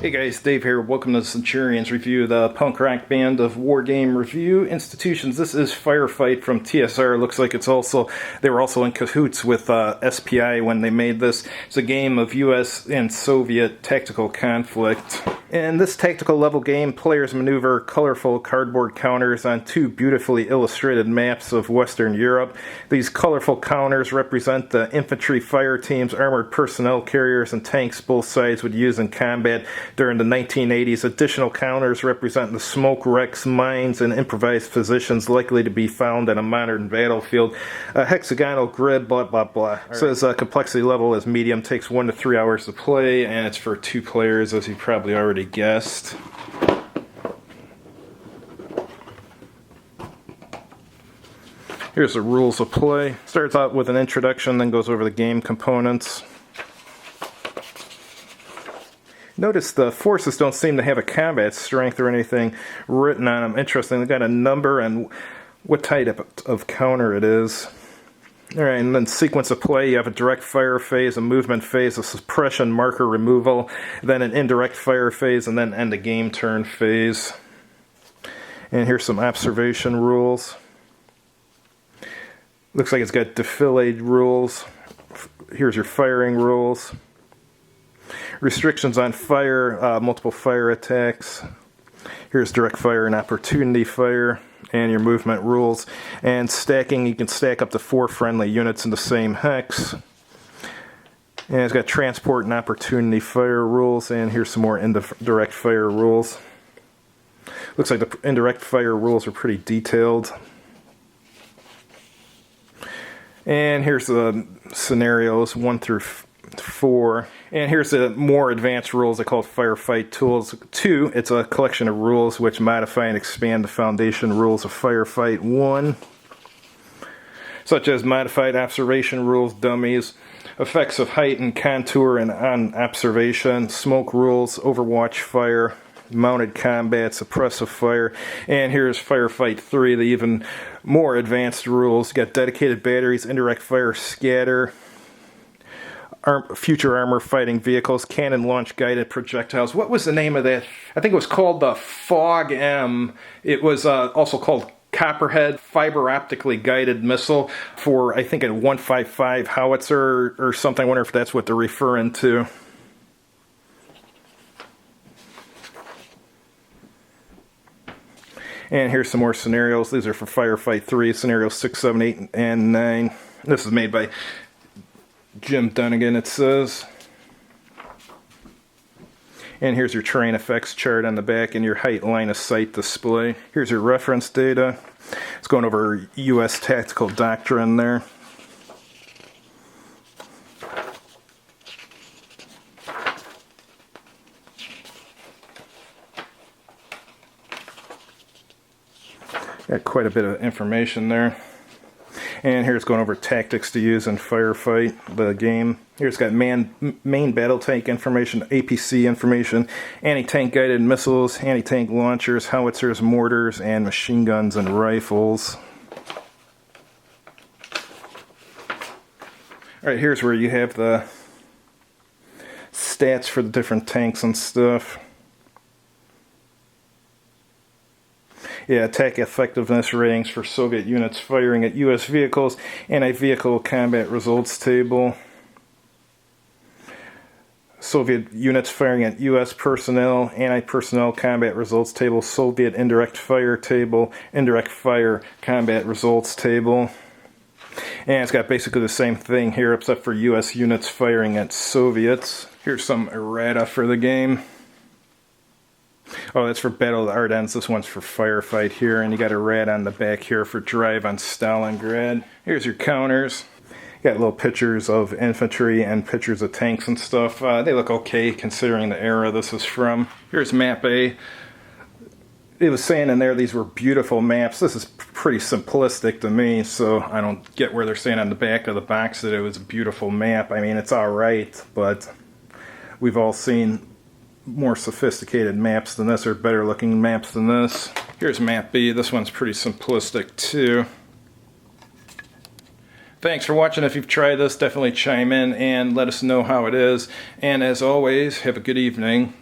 Hey guys, Dave here. Welcome to the Centurions review, the punk rock band of war game review institutions. This is Firefight from TSR. Looks like they were also in cahoots with SPI when they made this. It's a game of US and Soviet tactical conflict. In this tactical level game, players maneuver colorful cardboard counters on two beautifully illustrated maps of Western Europe. These colorful counters represent the infantry fire teams, armored personnel carriers, and tanks both sides would use in combat during the 1980s. Additional counters represent the smoke wrecks, mines, and improvised positions likely to be found in a modern battlefield. A hexagonal grid, blah, blah, blah. Says complexity level is medium, takes 1 to 3 hours to play, and it's for 2 players, as you probably already guessed. Here's the rules of play. Starts out with an introduction, then goes over the game components. Notice the forces don't seem to have a combat strength or anything written on them. Interesting, they got a number and what type of counter it is. Alright, and then sequence of play, you have a direct fire phase, a movement phase, a suppression marker removal, then an indirect fire phase, and then end a game turn phase. And here's some observation rules. Looks like it's got defilade rules. Here's your firing rules. Restrictions on fire, multiple fire attacks. Here's direct fire and opportunity fire. And your movement rules. And stacking, you can stack up to 4 friendly units in the same hex. And it's got transport and opportunity fire rules. And here's some more indirect fire rules. Looks like the indirect fire rules are pretty detailed. And here's the scenarios 1 through 4. And here's the more advanced rules. They call it Firefight Tools 2. It's a collection of rules which modify and expand the foundation rules of Firefight 1, such as modified observation rules, dummies, effects of height and contour and on observation, smoke rules, overwatch fire, mounted combat, suppressive fire. And here's Firefight 3, the even more advanced rules. You got dedicated batteries, indirect fire, scatter, future armor fighting vehicles, cannon launch guided projectiles. What was the name of that? I think it was called the Fog M. It was also called Copperhead, fiber optically guided missile for, I think, a 155 howitzer or something. I wonder if that's what they're referring to. And here's some more scenarios. These are for Firefight 3, scenarios 6, 7, 8, and 9. This is made by Jim Dunnigan, it says. And here's your terrain effects chart on the back and your height line of sight display. Here's your reference data. It's going over U.S. tactical doctrine there. Got quite a bit of information there. And here's going over tactics to use in Firefight, the game. Here's got main battle tank information, APC information, anti-tank guided missiles, anti-tank launchers, howitzers, mortars, and machine guns and rifles. Alright, here's where you have the stats for the different tanks and stuff. Yeah, attack effectiveness ratings for Soviet units firing at U.S. vehicles, anti-vehicle combat results table. Soviet units firing at U.S. personnel, anti-personnel combat results table, Soviet indirect fire table, indirect fire combat results table. And it's got basically the same thing here except for U.S. units firing at Soviets. Here's some errata for the game. Oh, that's for Battle of the Ardennes. This one's for Firefight here. And you got a rat on the back here for Drive on Stalingrad. Here's your counters. You got little pictures of infantry and pictures of tanks and stuff. They look okay considering the era this is from. Here's map A. It was saying in there these were beautiful maps. This is pretty simplistic to me, so I don't get where they're saying on the back of the box that it was a beautiful map. I mean, it's alright, but we've all seen more sophisticated maps than this, or better looking maps than this. Here's map B. This one's pretty simplistic too. Thanks for watching. If you've tried this, definitely chime in and let us know how it is. And as always, have a good evening.